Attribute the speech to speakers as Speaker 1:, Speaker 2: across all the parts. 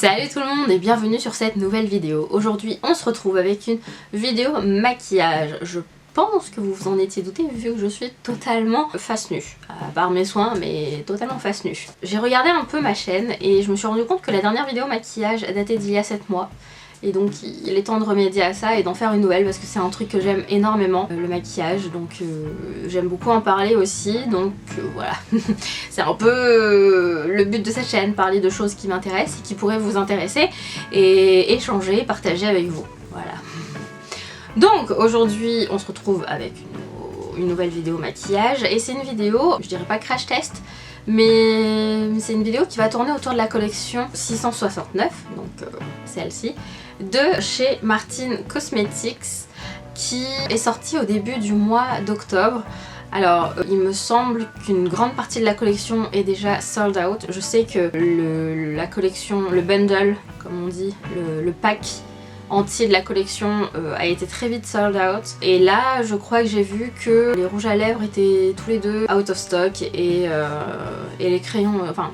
Speaker 1: Salut tout le monde et bienvenue sur cette nouvelle vidéo. Aujourd'hui on se retrouve avec une vidéo maquillage. Je pense que vous vous en étiez douté vu que je suis totalement face nue. À part mes soins, mais totalement face nue. J'ai regardé un peu ma chaîne et je me suis rendu compte que la dernière vidéo maquillage datait d'il y a 7 mois. Et donc il est temps de remédier à ça et d'en faire une nouvelle parce que c'est un truc que j'aime énormément, le maquillage, donc j'aime beaucoup en parler aussi, donc voilà. C'est un peu le but de cette chaîne, parler de choses qui m'intéressent et qui pourraient vous intéresser et échanger, partager avec vous, voilà. Donc aujourd'hui on se retrouve avec une nouvelle vidéo maquillage et c'est une vidéo, je dirais pas crash test, mais c'est une vidéo qui va tourner autour de la collection 669, donc celle-ci, de chez Martin Cosmetics, qui est sortie au début du mois d'octobre. Alors il me semble qu'une grande partie de la collection est déjà sold out. Je sais que la collection, le bundle comme on dit, le pack entier de la collection a été très vite sold out, et là je crois que j'ai vu que les rouges à lèvres étaient tous les deux out of stock et les crayons, enfin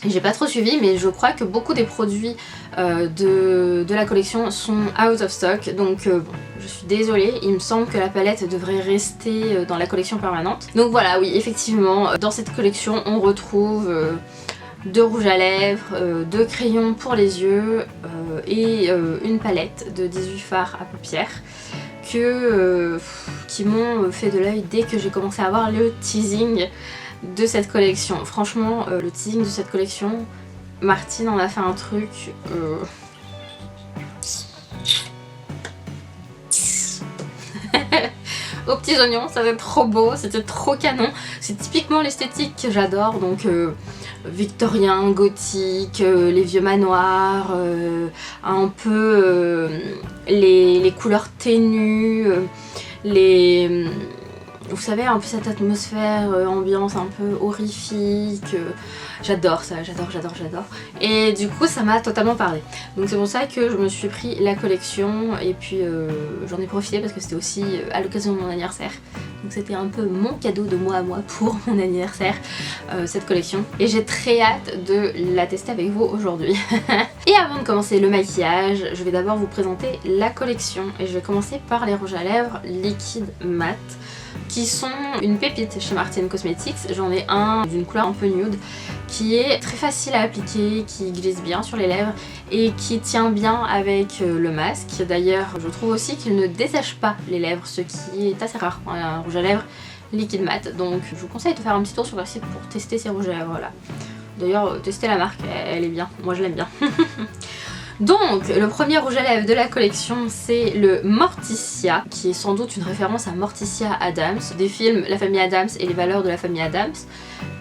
Speaker 1: j'ai pas trop suivi, mais je crois que beaucoup des produits de la collection sont out of stock, donc bon, je suis désolée, il me semble que la palette devrait rester dans la collection permanente. Donc voilà, oui, effectivement, dans cette collection on retrouve deux rouges à lèvres, deux crayons pour les yeux et une palette de 18 fards à paupières qui m'ont fait de l'œil dès que j'ai commencé à voir le teasing de cette collection. Franchement, le teasing de cette collection, Martin en a fait un truc... aux petits oignons, ça va être trop beau, c'était trop canon. C'est typiquement l'esthétique que j'adore, donc victorien, gothique, les vieux manoirs, un peu les couleurs ténues, vous savez, un peu cette atmosphère, ambiance un peu horrifique. J'adore ça, j'adore. Et du coup ça m'a totalement parlé. Donc c'est pour ça que je me suis pris la collection et puis j'en ai profité parce que c'était aussi à l'occasion de mon anniversaire. Donc c'était un peu mon cadeau de moi à moi pour mon anniversaire, cette collection. Et j'ai très hâte de la tester avec vous aujourd'hui. Et avant de commencer le maquillage, je vais d'abord vous présenter la collection. Et je vais commencer par les rouges à lèvres liquide mat, qui sont une pépite chez Martin Cosmetics. J'en ai un d'une couleur un peu nude qui est très facile à appliquer, qui glisse bien sur les lèvres et qui tient bien avec le masque. D'ailleurs je trouve aussi qu'il ne dessèche pas les lèvres, ce qui est assez rare dans un rouge à lèvres liquide mat. Donc je vous conseille de faire un petit tour sur leur site pour tester ces rouges à lèvres là. D'ailleurs testez la marque, elle est bien, moi je l'aime bien. Donc le premier rouge à lèvres de la collection c'est le Morticia, qui est sans doute une référence à Morticia Addams, des films La famille Addams et Les valeurs de la famille Addams,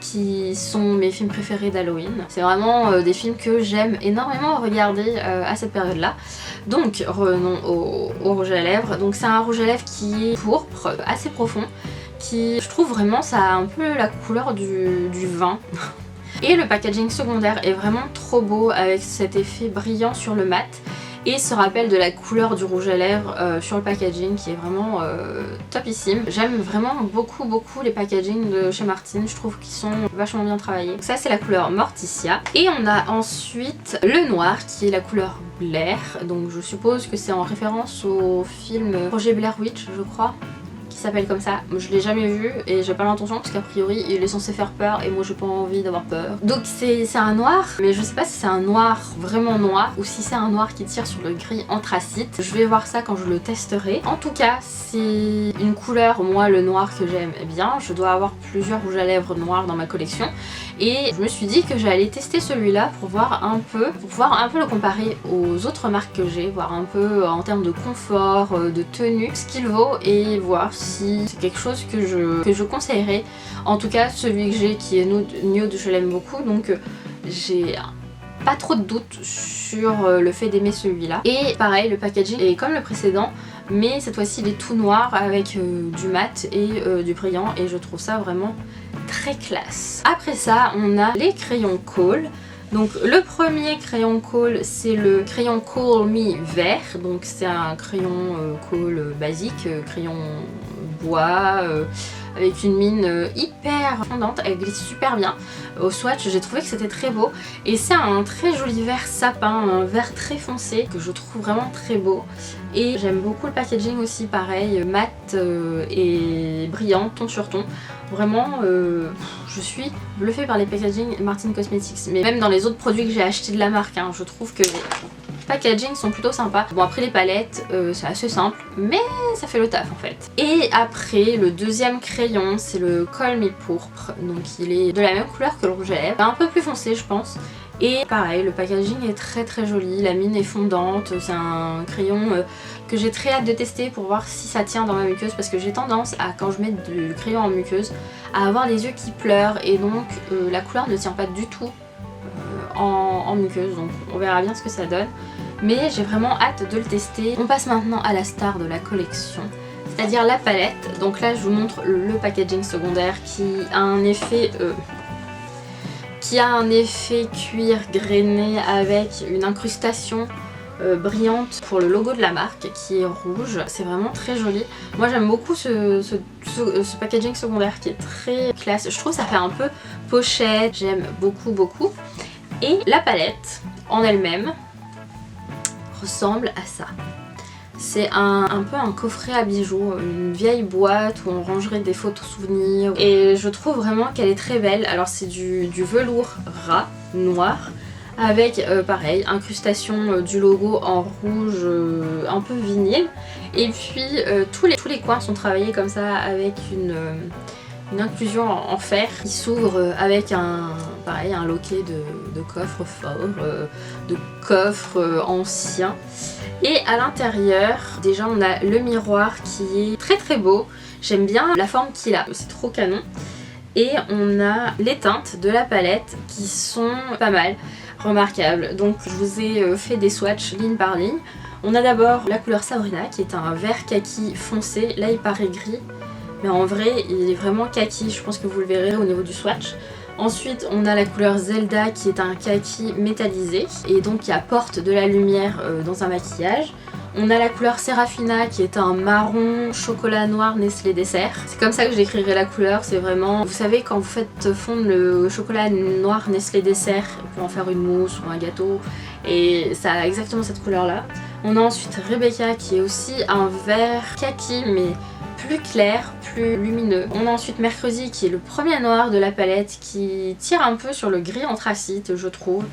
Speaker 1: qui sont mes films préférés d'Halloween. C'est vraiment des films que j'aime énormément regarder à cette période là. Donc revenons au rouge à lèvres. Donc c'est un rouge à lèvres qui est pourpre, assez profond, qui je trouve vraiment ça a un peu la couleur du vin. Et le packaging secondaire est vraiment trop beau avec cet effet brillant sur le mat et ce rappel de la couleur du rouge à lèvres sur le packaging qui est vraiment topissime. J'aime vraiment beaucoup les packagings de chez Martin, je trouve qu'ils sont vachement bien travaillés. Donc ça c'est la couleur Morticia. Et on a ensuite le noir qui est la couleur Blair, donc je suppose que c'est en référence au film Projet Blair Witch je crois, qui s'appelle comme ça. Je l'ai jamais vu et j'ai pas l'intention parce qu'a priori il est censé faire peur et moi j'ai pas envie d'avoir peur. Donc c'est un noir, mais je sais pas si c'est un noir vraiment noir ou si c'est un noir qui tire sur le gris anthracite. Je vais voir ça quand je le testerai. En tout cas c'est une couleur, moi le noir que j'aime bien. Je dois avoir plusieurs rouges à lèvres noirs dans ma collection et je me suis dit que j'allais tester celui-là pour pouvoir un peu le comparer aux autres marques que j'ai, voir un peu en termes de confort, de tenue, ce qu'il vaut et voir si c'est quelque chose que je conseillerais. En tout cas celui que j'ai qui est nude je l'aime beaucoup, donc j'ai pas trop de doutes sur le fait d'aimer celui-là. Et pareil le packaging est comme le précédent, mais cette fois-ci il est tout noir avec du mat et du brillant et je trouve ça vraiment très classe. Après ça on a les crayons Kohl. Donc le premier crayon Kohl c'est le crayon Kohl Me vert, donc c'est un crayon Kohl basique, crayon bois, avec une mine hyper fondante, elle glisse super bien. Au swatch j'ai trouvé que c'était très beau et c'est un très joli vert sapin, un vert très foncé que je trouve vraiment très beau. Et j'aime beaucoup le packaging aussi, pareil, mat et brillant, ton sur ton. Vraiment, je suis bluffée par les packaging Martin Cosmetics. Mais même dans les autres produits que j'ai achetés de la marque, hein, je trouve que les packaging sont plutôt sympas. Bon, après les palettes, c'est assez simple, mais ça fait le taf en fait. Et après, le deuxième crayon, c'est le Call Me Pourpre. Donc il est de la même couleur que le rouge à lèvres, un peu plus foncé je pense. Et pareil, le packaging est très joli, la mine est fondante, c'est un crayon que j'ai très hâte de tester pour voir si ça tient dans ma muqueuse, parce que j'ai tendance à, quand je mets du crayon en muqueuse, à avoir les yeux qui pleurent et donc la couleur ne tient pas du tout en muqueuse, donc on verra bien ce que ça donne. Mais j'ai vraiment hâte de le tester. On passe maintenant à la star de la collection, c'est-à-dire la palette. Donc là je vous montre le packaging secondaire qui a un effet cuir grainé avec une incrustation brillante pour le logo de la marque qui est rouge. C'est vraiment très joli. Moi j'aime beaucoup ce packaging secondaire qui est très classe. Je trouve que ça fait un peu pochette, j'aime beaucoup. Et la palette en elle-même ressemble à ça. C'est un peu un coffret à bijoux, une vieille boîte où on rangerait des photos souvenirs. Et je trouve vraiment qu'elle est très belle. Alors c'est du velours ras, noir, avec pareil, incrustation du logo en rouge un peu vinyle. Et puis tous les coins sont travaillés comme ça avec une inclusion en fer qui s'ouvre avec un loquet de coffre fort, de coffre ancien. Et à l'intérieur, déjà on a le miroir qui est très beau. J'aime bien la forme qu'il a, c'est trop canon. Et on a les teintes de la palette qui sont pas mal, remarquables. Donc je vous ai fait des swatchs ligne par ligne. On a d'abord la couleur Sabrina qui est un vert kaki foncé. Là il paraît gris, mais en vrai il est vraiment kaki, je pense que vous le verrez au niveau du swatch. Ensuite on a la couleur Zelda qui est un kaki métallisé et donc qui apporte de la lumière dans un maquillage. On a la couleur Serafina qui est un marron chocolat noir Nestlé dessert. C'est comme ça que je décrirais la couleur, c'est vraiment... Vous savez quand vous faites fondre le chocolat noir Nestlé dessert pour en faire une mousse ou un gâteau, et ça a exactement cette couleur là. On a ensuite Rebecca qui est aussi un vert kaki mais plus clair, plus lumineux. On a ensuite Mercredi qui est le premier noir de la palette qui tire un peu sur le gris anthracite je trouve.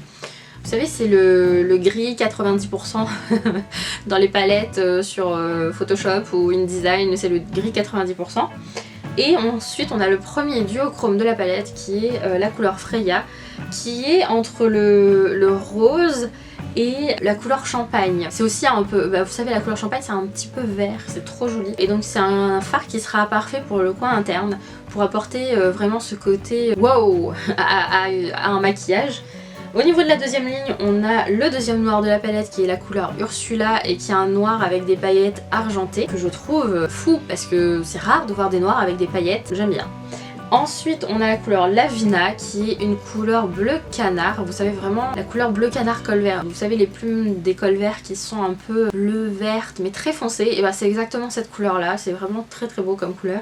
Speaker 1: Vous savez c'est le gris 90% dans les palettes sur Photoshop ou InDesign, c'est le gris 90%. Et ensuite on a le premier duochrome de la palette qui est la couleur Freya qui est entre le rose et la couleur champagne. C'est aussi un peu, vous savez la couleur champagne c'est un petit peu vert, c'est trop joli. Et donc c'est un fard qui sera parfait pour le coin interne, pour apporter vraiment ce côté wow à un maquillage. Au niveau de la deuxième ligne, on a le deuxième noir de la palette qui est la couleur Ursula et qui est un noir avec des paillettes argentées que je trouve fou parce que c'est rare de voir des noirs avec des paillettes, j'aime bien. Ensuite on a la couleur Lavina qui est une couleur bleu canard, vous savez vraiment la couleur bleu canard col vert, vous savez les plumes des cols verts qui sont un peu bleu verte mais très foncées, et bah c'est exactement cette couleur là, c'est vraiment très beau comme couleur.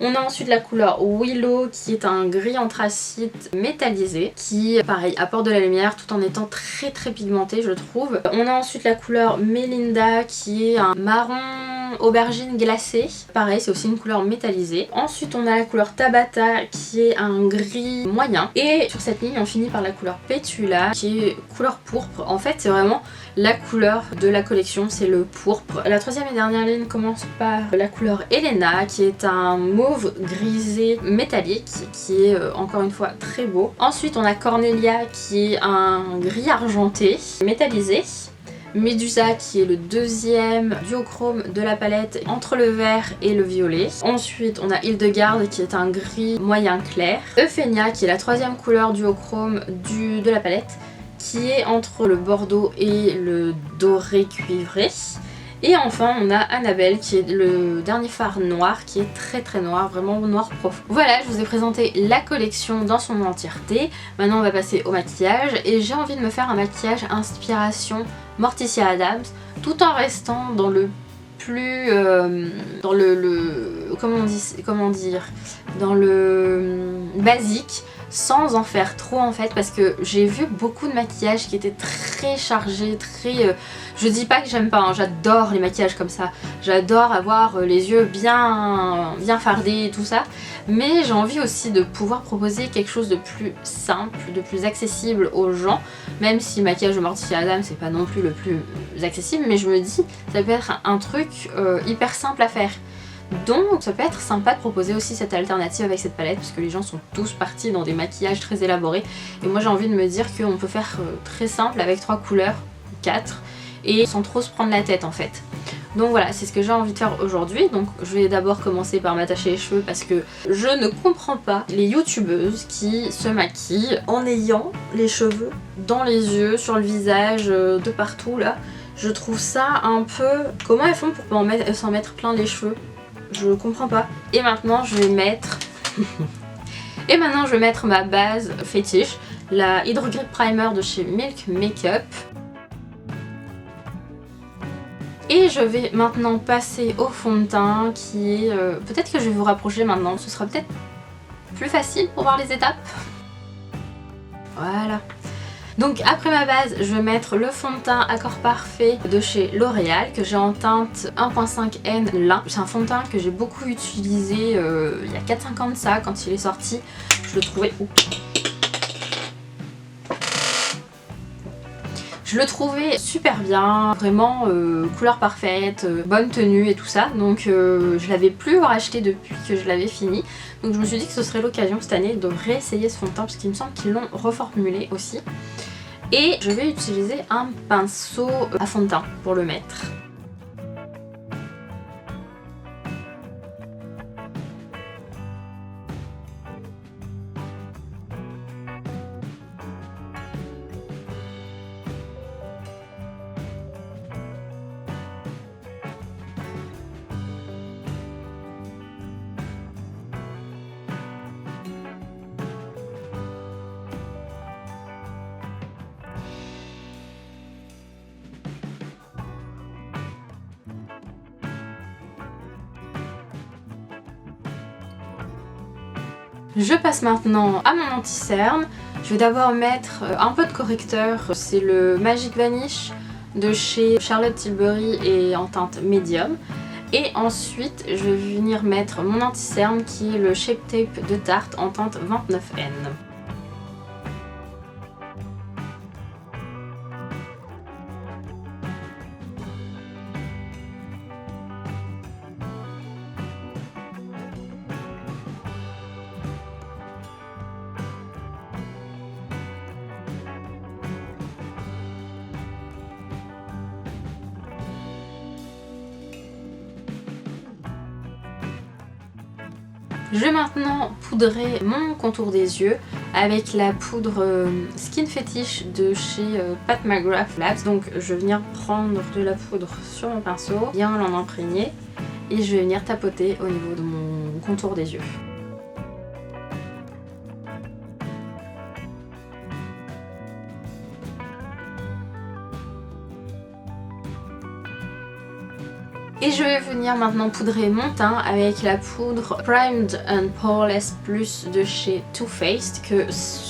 Speaker 1: On a ensuite la couleur Willow qui est un gris anthracite métallisé qui pareil apporte de la lumière tout en étant très pigmenté je trouve. On a ensuite la couleur Melinda qui est un marron aubergine glacé, pareil c'est aussi une couleur métallisée. Ensuite on a la couleur Tabata qui est un gris moyen et sur cette ligne on finit par la couleur Petula qui est couleur pourpre. En fait c'est vraiment la couleur de la collection, c'est le pourpre. La troisième et dernière ligne commence par la couleur Elena qui est un mauve grisé métallique qui est encore une fois très beau. Ensuite on a Cornelia qui est un gris argenté métallisé. Medusa qui est le deuxième duochrome de la palette entre le vert et le violet. Ensuite on a Hildegarde qui est un gris moyen clair. Euphénia qui est la troisième couleur duochrome de la palette qui est entre le bordeaux et le doré cuivré. Et enfin on a Annabelle qui est le dernier fard noir qui est très noir, vraiment noir profond. Voilà, je vous ai présenté la collection dans son entièreté. Maintenant on va passer au maquillage et j'ai envie de me faire un maquillage inspiration Morticia Addams tout en restant dans le plus... comment dire, dans le basique, sans en faire trop en fait, parce que j'ai vu beaucoup de maquillages qui étaient très chargés, très... je dis pas que j'aime pas, hein, j'adore les maquillages comme ça, j'adore avoir les yeux bien fardés et tout ça, mais j'ai envie aussi de pouvoir proposer quelque chose de plus simple, de plus accessible aux gens, même si le maquillage de Morticia Addams c'est pas non plus le plus accessible, mais je me dis ça peut être un truc hyper simple à faire. Donc ça peut être sympa de proposer aussi cette alternative avec cette palette, parce que les gens sont tous partis dans des maquillages très élaborés, et moi j'ai envie de me dire qu'on peut faire très simple avec 3 couleurs, 4, et sans trop se prendre la tête en fait. Donc voilà, c'est ce que j'ai envie de faire aujourd'hui. Donc je vais d'abord commencer par m'attacher les cheveux, parce que je ne comprends pas les youtubeuses qui se maquillent en ayant les cheveux dans les yeux, sur le visage, de partout là. Je trouve ça un peu... Comment elles font pour s'en mettre plein les cheveux? Je comprends pas. Et maintenant je vais mettre... ma base fétiche, la Hydro Grip Primer de chez Milk Makeup. Et je vais maintenant passer au fond de teint qui est... peut-être que je vais vous rapprocher maintenant, ce sera peut-être plus facile pour voir les étapes. Voilà. Donc après ma base, je vais mettre le fond de teint Accord Parfait de chez L'Oréal, que j'ai en teinte 1.5N lin. C'est un fond de teint que j'ai beaucoup utilisé il y a 4-5 ans de ça, quand il est sorti. Je le trouvais... Je le trouvais super bien, vraiment couleur parfaite, bonne tenue et tout ça. Donc je l'avais plus racheté depuis que je l'avais fini. Donc je me suis dit que ce serait l'occasion cette année de réessayer ce fond de teint, parce qu'il me semble qu'ils l'ont reformulé aussi. Et je vais utiliser un pinceau à fond de teint pour le mettre. Je passe maintenant à mon anti-cerne. Je vais d'abord mettre un peu de correcteur, c'est le Magic Vanish de chez Charlotte Tilbury et en teinte médium. Et ensuite je vais venir mettre mon anti-cerne qui est le Shape Tape de Tarte en teinte 29N. Je vais maintenant poudrer mon contour des yeux avec la poudre Skin Fetish de chez Pat McGrath Labs. Donc je vais venir prendre de la poudre sur mon pinceau, bien l'en imprégner, et je vais venir tapoter au niveau de mon contour des yeux. Et je vais venir maintenant poudrer mon teint avec la poudre Primed and Poreless Plus de chez Too Faced, que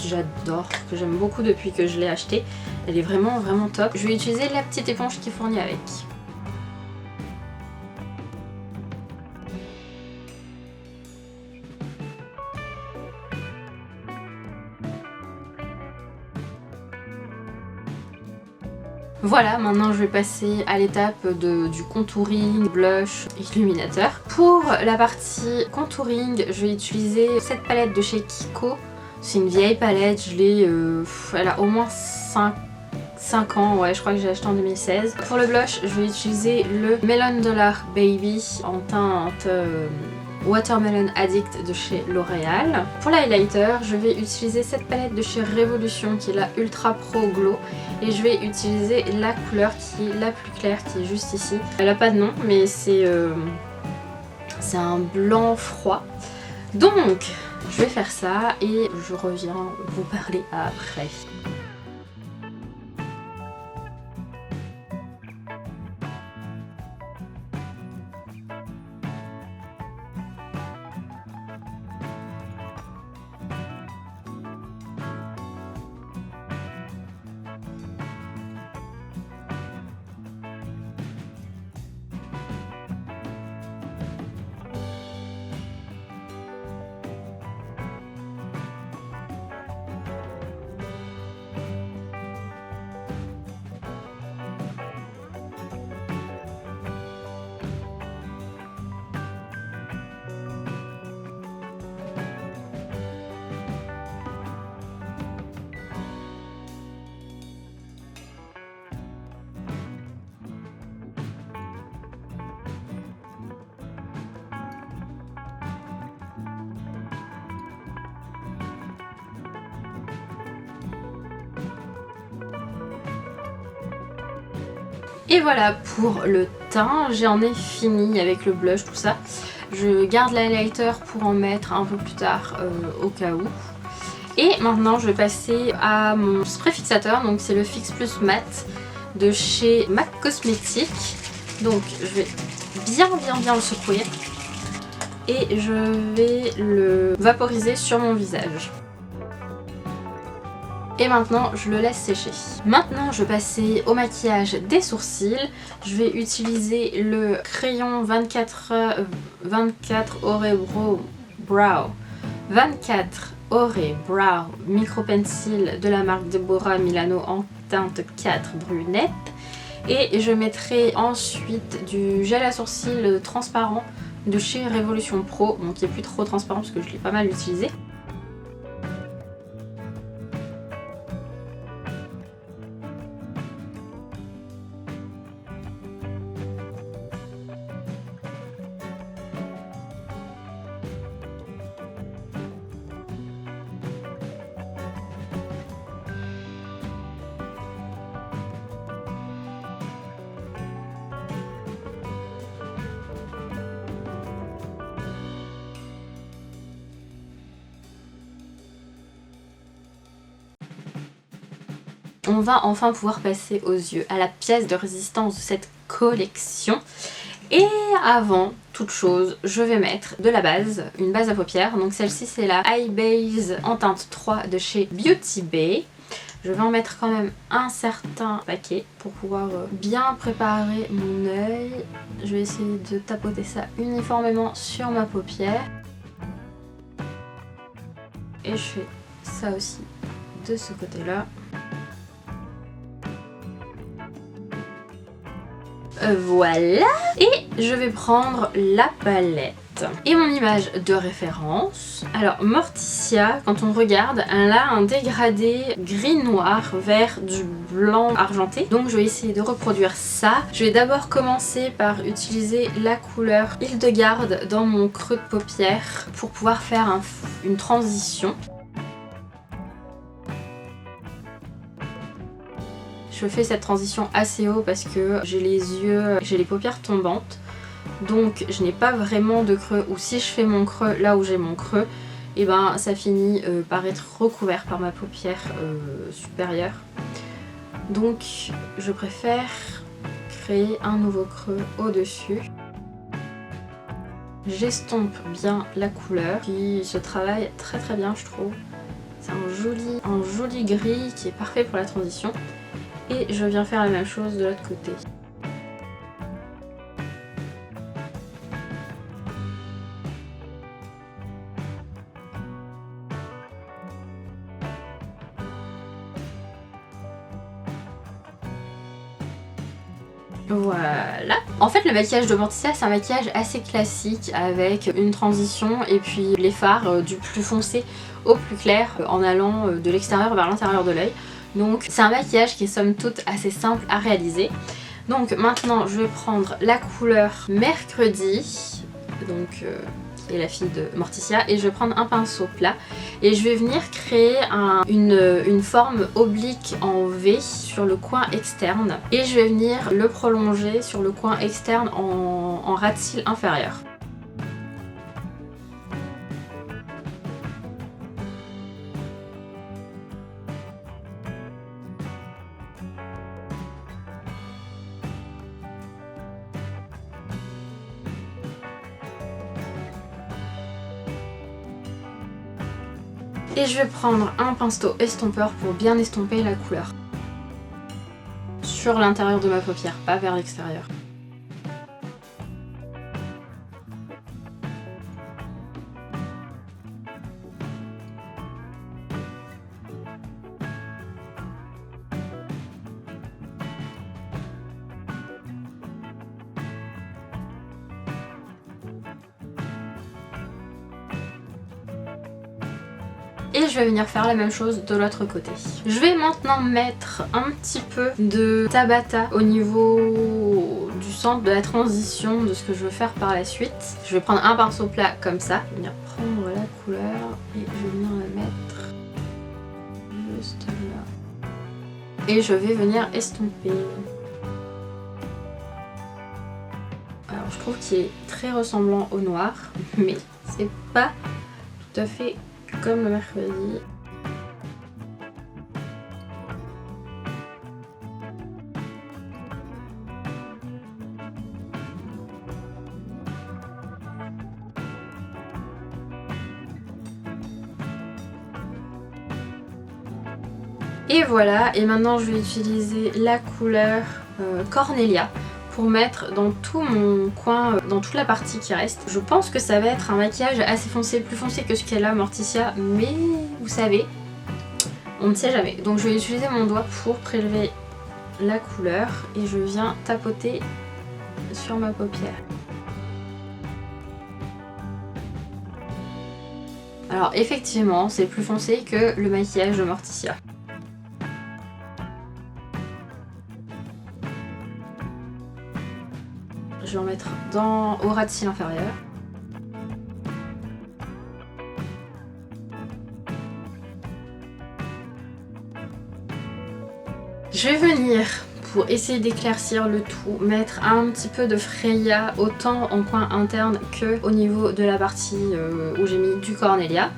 Speaker 1: j'adore, que j'aime beaucoup depuis que je l'ai acheté. Elle est vraiment top. Je vais utiliser la petite éponge qui est fournie avec. Voilà, maintenant je vais passer à l'étape du contouring, blush, illuminateur. Pour la partie contouring, je vais utiliser cette palette de chez Kiko. C'est une vieille palette, je l'ai, elle a au moins 5 ans, ouais, je crois que j'ai acheté en 2016. Pour le blush, je vais utiliser le Melon Dollar Baby en teinte Watermelon Addict de chez L'Oréal. Pour l'highlighter, je vais utiliser cette palette de chez Révolution qui est la Ultra Pro Glow, et je vais utiliser la couleur qui est la plus claire, qui est juste ici. Elle n'a pas de nom, mais c'est un blanc froid. Donc je vais faire ça et je reviens vous parler après. Et voilà pour le teint, j'en ai fini avec le blush, tout ça. Je garde l'highlighter pour en mettre un peu plus tard au cas où. Et maintenant je vais passer à mon spray fixateur, donc c'est le Fix Plus Matte de chez MAC Cosmetics. Donc je vais bien le secouer et je vais le vaporiser sur mon visage. Et maintenant je le laisse sécher. Maintenant je vais passer au maquillage des sourcils. Je vais utiliser le crayon 24 Oreo Brow 24 Oreo Brow Micro Pencil de la marque Deborah Milano en teinte 4 brunette. Et je mettrai ensuite du gel à sourcils transparent de chez Révolution Pro, donc qui est plus trop transparent parce que je l'ai pas mal utilisé. On va enfin pouvoir passer aux yeux, à la pièce de résistance de cette collection. Et avant toute chose, je vais mettre de la base, une base à paupières. Donc celle-ci c'est la Eye Base en teinte 3 de chez Beauty Bay. Je vais en mettre quand même un certain paquet pour pouvoir bien préparer mon œil. Je vais essayer de tapoter ça uniformément sur ma paupière. Et je fais ça aussi de ce côté-là. Voilà, et je vais prendre la palette et mon image de référence. Alors Morticia, quand on regarde, elle a un dégradé gris-noir vers du blanc argenté. Donc je vais essayer de reproduire ça. Je vais d'abord commencer par utiliser la couleur Hildegarde dans mon creux de paupière pour pouvoir faire une transition. Je fais cette transition assez haut parce que j'ai les paupières tombantes, donc je n'ai pas vraiment de creux, ou si je fais mon creux là où j'ai mon creux, et ben ça finit par être recouvert par ma paupière supérieure. Donc je préfère créer un nouveau creux au-dessus. J'estompe bien la couleur qui se travaille très bien, je trouve. C'est un joli gris qui est parfait pour la transition. Et je viens faire la même chose de l'autre côté. Voilà. En fait le maquillage de Morticia c'est un maquillage assez classique avec une transition et puis les fards du plus foncé au plus clair en allant de l'extérieur vers l'intérieur de l'œil. Donc c'est un maquillage qui est somme toute assez simple à réaliser. Donc maintenant je vais prendre la couleur Mercredi, donc qui est la fille de Morticia, et je vais prendre un pinceau plat et je vais venir créer une forme oblique en V sur le coin externe et je vais venir le prolonger sur le coin externe en ras de cils inférieur. Et je vais prendre un pinceau estompeur pour bien estomper la couleur sur l'intérieur de ma paupière, pas vers l'extérieur. Et je vais venir faire la même chose de l'autre côté. Je vais maintenant mettre un petit peu de Tabata au niveau du centre de la transition de ce que je veux faire par la suite. Je vais prendre un pinceau plat comme ça, venir prendre la couleur et je vais venir la mettre juste là. Et je vais venir estomper. trouve qu'il est très ressemblant au noir, mais c'est pas tout à fait comme le mercredi. Et voilà, et maintenant je vais utiliser la couleur Cornelia pour mettre dans tout mon coin, dans toute la partie qui reste. Je pense que ça va être un maquillage assez foncé, plus foncé que ce qu'elle a Morticia, mais vous savez, on ne sait jamais. Donc je vais utiliser mon doigt pour prélever la couleur et je viens tapoter sur ma paupière. Alors effectivement, c'est plus foncé que le maquillage de Morticia. Je vais en mettre au ras de cils inférieur. Je vais venir, pour essayer d'éclaircir le tout, mettre un petit peu de Freya autant en coin interne que au niveau de la partie où j'ai mis du Cornelia.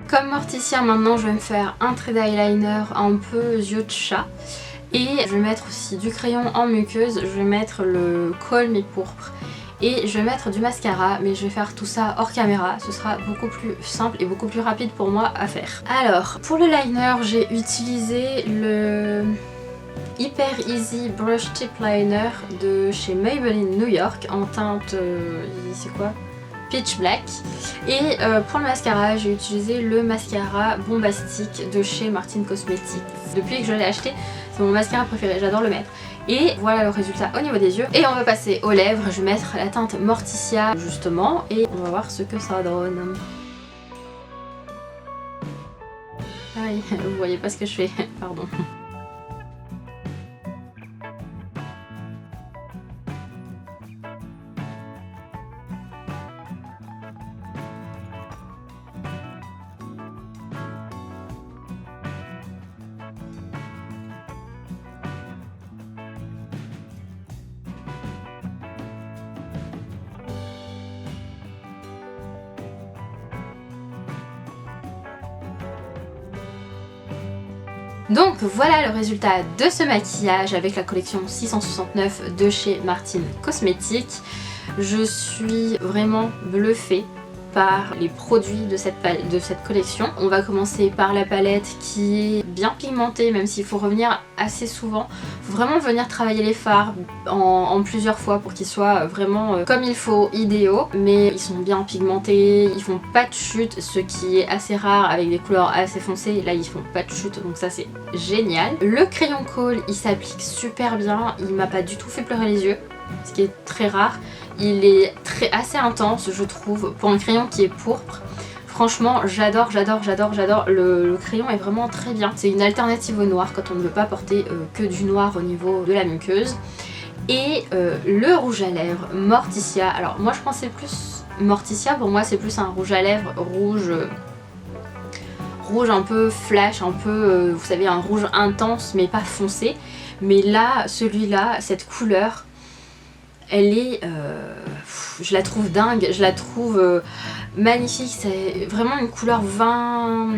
Speaker 1: Comme Morticia, maintenant je vais me faire un trait d'eyeliner un peu yeux de chat. Et je vais mettre aussi du crayon en muqueuse, je vais mettre le Call Me Pourpre. Et je vais mettre du mascara, mais je vais faire tout ça hors caméra, ce sera beaucoup plus simple et beaucoup plus rapide pour moi à faire. Alors, pour le liner, j'ai utilisé le Hyper Easy Brush Tip Liner de chez Maybelline New York en teinte, c'est quoi ? Pitch Black. Et pour le mascara, j'ai utilisé le mascara bombastique de chez Martin Cosmetics. Depuis que je l'ai acheté, c'est mon mascara préféré, j'adore le mettre. Et voilà le résultat au niveau des yeux. Et on va passer aux lèvres, je vais mettre la teinte Morticia justement et on va voir ce que ça donne. Aïe, vous voyez pas ce que je fais, pardon. Donc voilà le résultat de ce maquillage avec la collection 669 de chez Martin Cosmetics. Je suis vraiment bluffée par les produits de cette collection. On va commencer par la palette qui est bien pigmentée, même s'il faut revenir assez souvent. Il faut vraiment venir travailler les fards en plusieurs fois pour qu'ils soient vraiment comme il faut, idéaux. Mais ils sont bien pigmentés, ils font pas de chute, ce qui est assez rare avec des couleurs assez foncées. Là ils font pas de chute, donc ça c'est génial. Le crayon Kohl, il s'applique super bien, il m'a pas du tout fait pleurer les yeux, ce qui est très rare. Il est assez intense je trouve pour un crayon qui est pourpre. Franchement j'adore, le crayon est vraiment très bien. C'est une alternative au noir quand on ne veut pas porter que du noir au niveau de la muqueuse. Et le rouge à lèvres Morticia, alors moi je pensais plus Morticia, pour moi c'est plus un rouge à lèvres rouge un peu flash, un peu vous savez un rouge intense mais pas foncé. Mais là celui-là, cette couleur, elle est, je la trouve dingue, je la trouve magnifique, c'est vraiment une couleur vin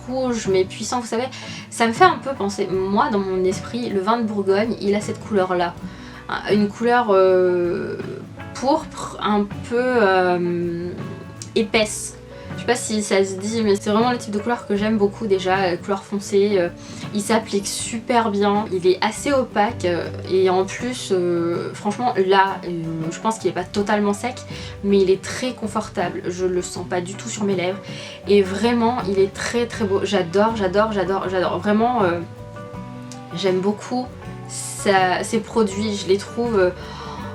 Speaker 1: rouge mais puissant, vous savez, ça me fait un peu penser, moi dans mon esprit, le vin de Bourgogne, il a cette couleur là, une couleur pourpre, un peu épaisse. Je sais pas si ça se dit, mais c'est vraiment le type de couleur que j'aime beaucoup déjà, couleur foncée. Il s'applique super bien, il est assez opaque et en plus, franchement là, je pense qu'il est pas totalement sec, mais il est très confortable. Je le sens pas du tout sur mes lèvres et vraiment, il est très beau. J'adore. Vraiment, j'aime beaucoup ces produits, je les trouve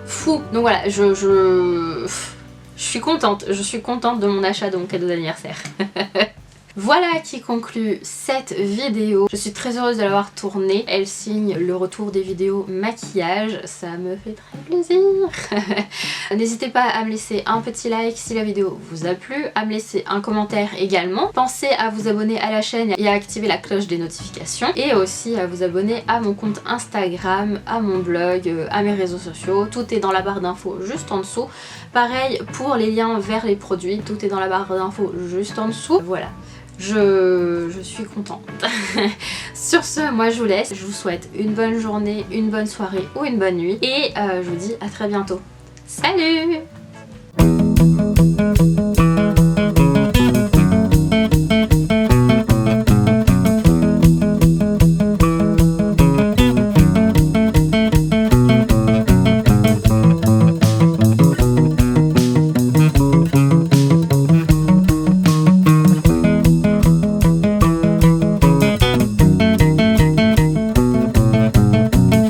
Speaker 1: fous. Donc voilà, je suis contente de mon achat de mon cadeau d'anniversaire. Voilà qui conclut cette vidéo. Je suis très heureuse de l'avoir tournée. Elle signe le retour des vidéos maquillage. Ça me fait très plaisir. N'hésitez pas à me laisser un petit like si la vidéo vous a plu, à me laisser un commentaire également. Pensez à vous abonner à la chaîne et à activer la cloche des notifications. Et aussi à vous abonner à mon compte Instagram, à mon blog, à mes réseaux sociaux. Tout est dans la barre d'infos juste en dessous. Pareil pour les liens vers les produits. Tout est dans la barre d'infos juste en dessous. Voilà. Je suis contente. Sur ce, moi je vous laisse. Je vous souhaite une bonne journée, une bonne soirée ou une bonne nuit. Et je vous dis à très bientôt. Salut!